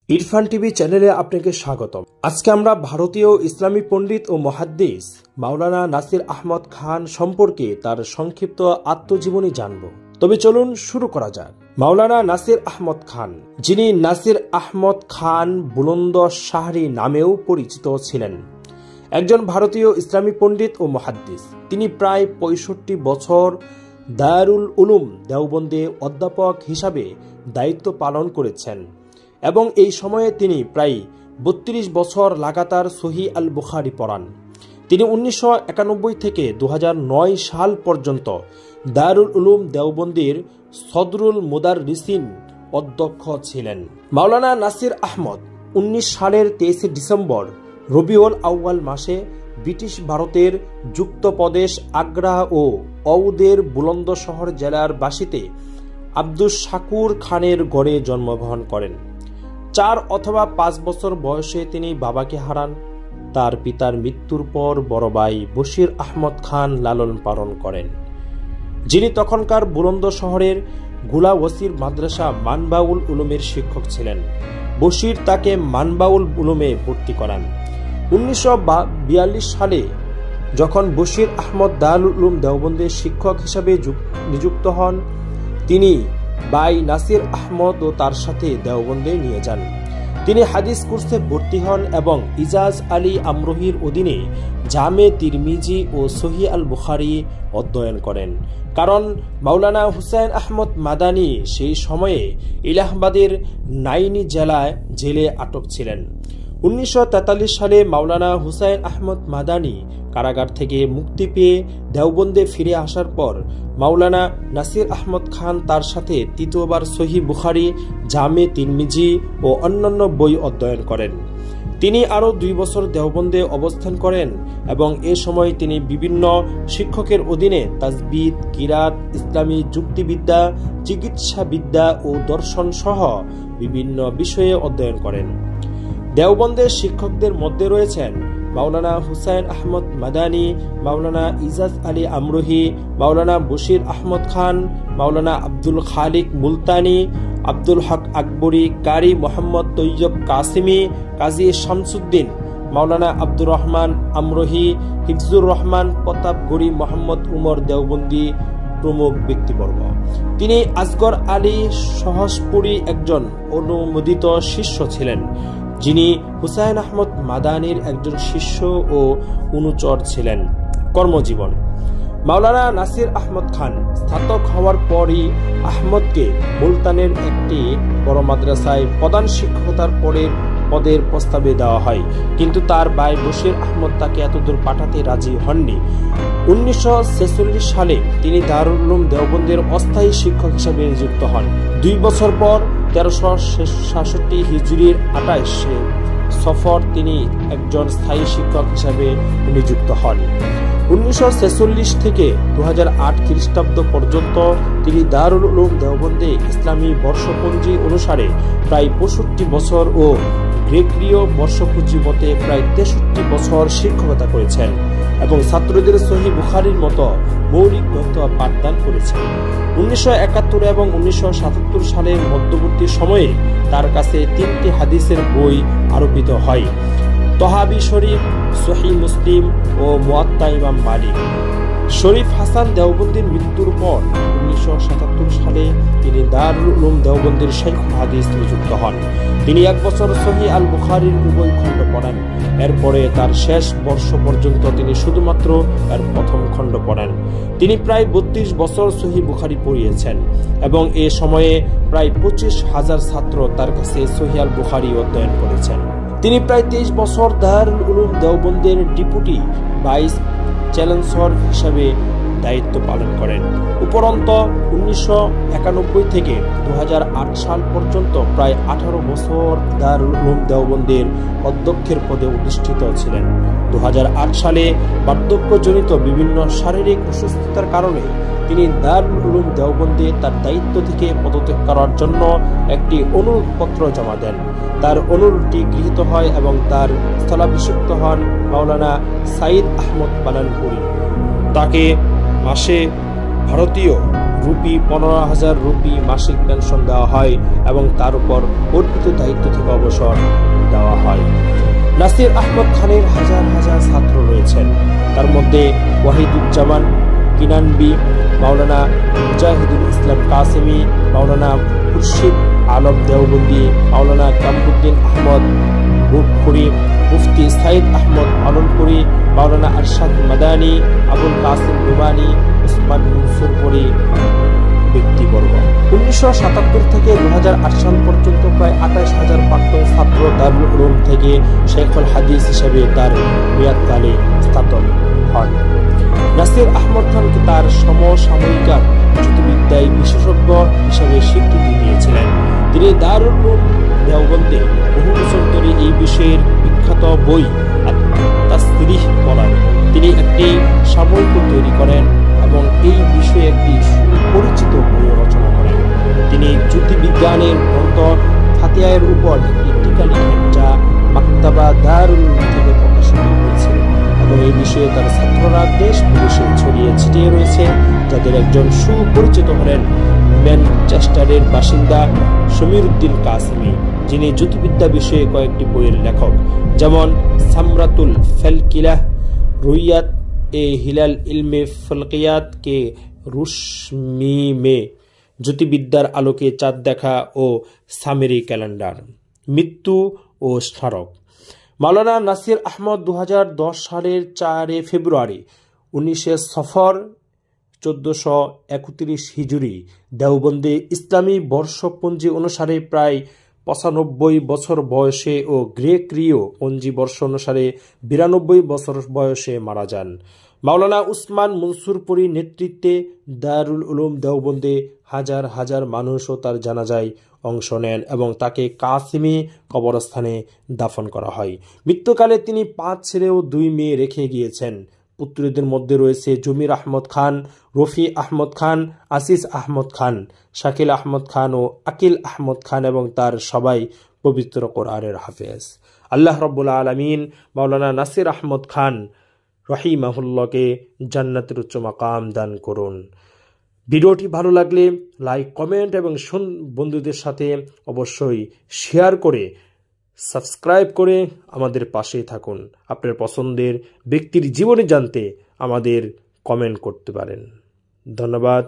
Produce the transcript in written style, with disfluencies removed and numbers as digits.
Irfan TV চ্যানেলে আপনাকে স্বাগতম। আজকে আমরা ভারতীয় ইসলামী পণ্ডিত ও মুহাদ্দিস মাওলানা নাসির আহমদ খান সম্পর্কে তার সংক্ষিপ্ত আত্মজীবনী জানব। তবে চলুন শুরু করা যাক। মাওলানা নাসির আহমদ খান, যিনি নাসির আহমদ খান বুলন্দ শাহরি নামেও পরিচিত ছিলেন, একজন ভারতীয় ইসলামী পণ্ডিত ও মুহাদ্দিস। তিনি প্রায় ৬৫ বছর দারুল উলুম দেওবন্দে অধ্যাপক হিসাবে দায়িত্ব পালন করেছেন এবং এই সময়ে তিনি প্রায় ৩২ বছর লাগাতার সহিহ আল বুখারী পড়ান। তিনি ১৯৯১ থেকে ২০০৯ সাল পর্যন্ত দারুল উলুম দেওবন্দির সদরুল মুদাররিসিন অধ্যক্ষ ছিলেন। মাওলানা নাসির আহমদ ১৯ সালের ২৩ ডিসেম্বর রবিউল আউয়াল মাসে ব্রিটিশ ভারতের যুক্তপ্রদেশ আগ্রা ও অউদের বুলন্দশহর জেলার বাসিতে আব্দুস শাকুর খানের গড়ে জন্মগ্রহণ করেন। ৪ অথবা ৫ বছর বয়সে তিনি বাবাকে হারান। তার পিতার মৃত্যুর পর বড় ভাই বশির আহমদ খান লালন পালন করেন, যিনি তখনকার বুলন্দশহরের গুলাওসির মাদ্রাসা মানবাউল উলুমের শিক্ষক ছিলেন। বশির তাকে মানবাউল উলুমে ভর্তি করান। ১৯৪২ সালে যখন বশির আহমদ দারুল উলুম দেওবন্দের শিক্ষক হিসাবে নিযুক্ত হন, তিনি ভাই নাসির আহমদ ও তার সাথে দেওবন্দে নিয়ে যান। তিনি হাদিস কোর্সে ভর্তি হন এবং ইজাজ আলী আমরোহির অধীনে জামে তিরমিজি ও সহিহ আল বুখারী অধ্যয়ন করেন। কারণ মাওলানা হুসাইন আহমদ মাদানী সেই সময়ে ইলাহাবাদের নাইনি জেলে আটক ছিলেন। ১৯৪৩ সালে মাওলানা হুসাইন আহমদ মাদানী কারাগার থেকে মুক্তি পেয়ে দেওবন্দে ফিরে আসার পর মাওলানা নাসির আহমদ খান তার সাথে তৃতীয়বার সহিহ বুখারী, জামে তিরমিজি ও অন্যান্য বই অধ্যয়ন করেন। তিনি আরও ২ বছর দেওবন্দে অবস্থান করেন এবং এ সময় তিনি বিভিন্ন শিক্ষকের অধীনে তাজবিদ, কিরাত, ইসলামী যুক্তিবিদ্যা, চিকিৎসাবিদ্যা ও দর্শন সহ বিভিন্ন বিষয়ে অধ্যয়ন করেন। দেওবন্দের শিক্ষকদের মধ্যে রয়েছেন মাওলানা হুসাইন আহমদ মাদানী, মাওলানা ইজাজ আলী আমরোহি, মাওলানা বশির আহমদ খান, মাওলানা আব্দুল খালিক মুলতানি, আব্দুল হক আকবরী, কারি মোহাম্মদ তৈয়ব কাসিমি, কাজী শামসুদ্দিন, মাওলানা আব্দুর রহমান আমরোহি, হিফজুর রহমান প্রতাপগড়ী, মোহাম্মদ উমর দেওবন্দি প্রমুখ ব্যক্তিবর্গ। তিনি আসগর আলী সহজপুরী একজন অনুমোদিত শিষ্য ছিলেন, যিনি হুসাইন আহমদ মাদানীর একজন শিষ্য ও অনুচর ছিলেন। কর্মজীবন: মাওলানা নাসির আহমদ খান স্নাতক হওয়ার পরই আহমদকে মুলতানের একটি বড় মাদ্রাসায় প্রধান শিক্ষকতার পদের প্রস্তাবে দেওয়া হয়, কিন্তু তার ভাই বশির আহমদ তাকে এতদূর পাঠাতে রাজি হননি। ১৯৪৬ সালে তিনি দারুল উলুম দেওবন্দের অস্থায়ী শিক্ষক হিসেবে নিযুক্ত হন। ২ বছর পর ১৩৬৭ হিজরির ২৮ সফর তিনি একজন স্থায়ী শিক্ষক হিসেবে নিযুক্ত হন। ১৯৪৬ থেকে ২০০৮ খ্রিস্টাব্দ পর্যন্ত তিনি দারুল উলুম দেওবন্দে ইসলামী বর্ষপঞ্জি অনুসারে প্রায় ৬৫ বছর ও গ্রেগরীয় বর্ষপঞ্জি মতে প্রায় ৬৩ বছর শিক্ষকতা করেছেন এবং ছাত্রদের সহিহ বুখারীর মতো মৌলিক গ্রন্থ পাঠদান করেছেন। ১৯৭১ এবং ১৯৭৭ সালের মধ্যবর্তী সময়ে তার কাছে ৩টি হাদিসের বই আরোপিত হয়: তহাবি শরীফ, সহিহ মুসলিম ও মুয়াত্তা ইমাম মালিক। শরীফ হাসান দেওবন্দির মৃত্যুর পর ১৯৭৭ সালে তিনি দারুল উলুম দেওবন্দির শাইখুল হাদিস নিযুক্ত হন। তিনি ১ বছর সহিহ আল বুখারীর উভয় খণ্ড পড়েন। এরপরে তার শেষ বর্ষ পর্যন্ত তিনি শুধুমাত্র এর প্রথম খণ্ড পড়েন। তিনি প্রায় ৩২ বছর সহিহ বুখারী পড়িয়েছেন এবং এ সময়ে প্রায় ২৫,০০০ ছাত্র তার কাছে সহিহ আল বুখারী অধ্যয়ন করেছেন। তিনি প্রায় ২৩ বছর দারুল উলুম দেওবন্দের ডেপুটি ভাইস চ্যান্সেলর হিসাবে দায়িত্ব পালন করেন। উপরন্ত ১৯৯১ থেকে ২০০৮ সাল পর্যন্ত প্রায় ১৮ বছর দারুল উলুম দেওবন্দের অধ্যক্ষের পদে অধিষ্ঠিত ছিলেন। ২০০৮ সালে বার্ধক্যজনিত বিভিন্ন শারীরিক অসুস্থতার কারণে তিনি দারুল উলুম দেওবন্দে তার দায়িত্ব থেকে পদত্যাগ করার জন্য একটি অনুরোধপত্র জমা দেন। তার অনুরোধটি গৃহীত হয় এবং তার স্থলাভিষিক্ত হন মাওলানা সাইদ আহমদ পালানপুরি। তাকে মাসে ভারতীয় রুপি 15,000 রুপি মাসিক পেনশন দেওয়া হয় এবং তার উপর অর্পিত দায়িত্ব থেকে অবসর দেওয়া হয়। নাসির আহমদ খানের হাজার হাজার ছাত্র রয়েছেন, তার মধ্যে ওয়াহিদুজ্জামান কিনানবি, মাওলানা মুজাহিদুল ইসলাম কাসেমি, মাওলানা খুরশিদ আলম দেওবন্দি, মাওলানা কামরুদ্দিন আহমদ বুটপুরি, মুফতি সাইদ আহমদ আলমপুরি, মাওলানা আরশাদ মাদানী, আবুল কাসিম রুবানি, উসমান মনসুরপুরি ব্যক্তিবর্গ। 1977 থেকে 2008 সাল পর্যন্ত প্রায় 28,000 প্রাক্তন ছাত্র দারুল উলুম থেকে শেখুল হাদিস হিসেবে তার মেয়াদকালে স্নাতক হন। নাসির আহমদ খানকে তার সমসাময়িকার জ্যোতির্বিদ্যায় বিশেষজ্ঞ হিসেবে স্বীকৃতি দিয়েছিলেন। তিনি দারুল উলুম দেওবন্দে বহু বছর ধরে এই বিষয়ের বিখ্যাত বই তাসরিহ পড়ান। তিনি একটি সাময়িক তৈরি করেন এবং এই বিষয়ে একটি সুপরিচিত বই রচনা করেন। তিনি জ্যোতির্বিজ্ঞানের গ্রন্থ ফাতিহার উপর একটি টিকা লিখেন, যা মাকতাবা দারুল উলুম থেকে প্রকাশিত হয়েছিল এবং এই বিষয়ে তার ছাত্ররা দেশ বিদেশে ছড়িয়ে ছিটিয়ে রয়েছে, যাদের একজন সুপরিচিত হলেন ম্যানচেস্টারের বাসিন্দা সমীরউদ্দিন কাসেমি, যিনি জ্যোতির্বিদ্যা বিষয়ে কয়েকটি বইয়ের লেখক, যেমন সামরাতুল ফালকিয়াহ, রুইয়াত এ হিলাল ইলমে ফলকিয়াত কে রুশমি মে, জ্যোতির্বিদ্যার আলোকে চাঁদ দেখা ও সামেরি ক্যালেন্ডার, মৃত্যু ও স্মারক। মাওলানা নাসির আহমদ 2010 সালের 4 ফেব্রুয়ারি 19 সফর 1431 হিজরি দেওবন্দে ইসলামী বর্ষপঞ্জি অনুসারে প্রায় 95 বছর বয়সে ও গ্রেকীয় পঞ্জি বর্ষ অনুসারে 92 বছর বয়সে মারা যান। মাওলানা উসমান মনসুরপুরীর নেতৃত্বে দারুল উলুম দেওবন্দে হাজার হাজার মানুষও তার জানাজায় অংশ নেন এবং তাকে কাসেমি কবরস্থানে দাফন করা হয়। মৃত্যুকালে তিনি 5 ছেলে ও 2 মেয়ে রেখে গিয়েছেন। পুত্রদের মধ্যে রয়েছে জমির আহমদ খান, রফি আহমদ খান, আসিস আহমদ খান, শাকিল আহমদ খান ও আকিল আহমদ খান এবং তার সবাই পবিত্র কোরআনের হাফেজ। আল্লাহ রাব্বুল আলামিন মাওলানা নাসির আহমদ খান রহিমাহুল্লাহকে জান্নাতের উচ্চ মাকাম দান করুন। ভিডিওটি ভালো লাগলে লাইক, কমেন্ট এবং বন্ধুদের সাথে অবশ্যই শেয়ার করে সাবস্ক্রাইব করে আমাদের পাশে থাকুন। আপনার পছন্দের ব্যক্তির জীবনী জানতে আমাদের কমেন্ট করতে পারেন। ধন্যবাদ।